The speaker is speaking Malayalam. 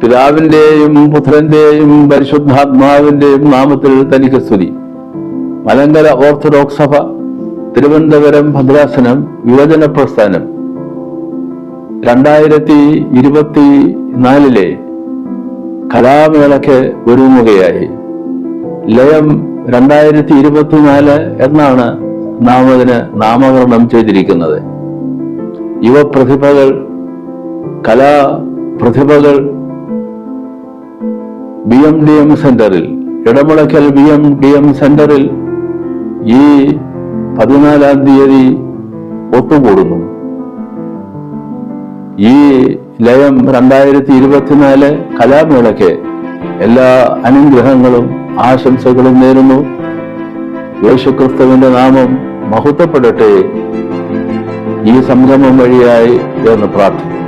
പിതാവിന്റെയും പുത്രന്റെയും പരിശുദ്ധാത്മാവിന്റെയും നാമത്തിൽ തനിക്ക് സ്തുതി. മലങ്കര ഓർത്തഡോക്സ് സഭ, തിരുവനന്തപുരം ഭദ്രാസനം യുവജന പ്രസ്ഥാനം 2024 കലാമേളയ്ക്ക് ഒരുങ്ങുകയായി. ലയം 2024 എന്നാണ് നാം അതിന് നാമകരണം ചെയ്തിരിക്കുന്നത്. യുവപ്രതിഭകൾ, കലാപ്രതിഭകൾ BMDM സെന്ററിൽ, ഇടമുളയ്ക്കൽ BMDM സെന്ററിൽ ഈ 14-ാം തീയതി ഒത്തുകൂടുന്നു. ഈ ലയം 2024 കലാമേളയ്ക്ക് എല്ലാ അനുഗ്രഹങ്ങളും ആശംസകളും നേരുന്നു. യേശുക്രിസ്തുവിന്റെ നാമം മഹത്വപ്പെടട്ടെ ഈ സംഗമം വഴിയായി എന്ന് പ്രാർത്ഥിക്കുന്നു.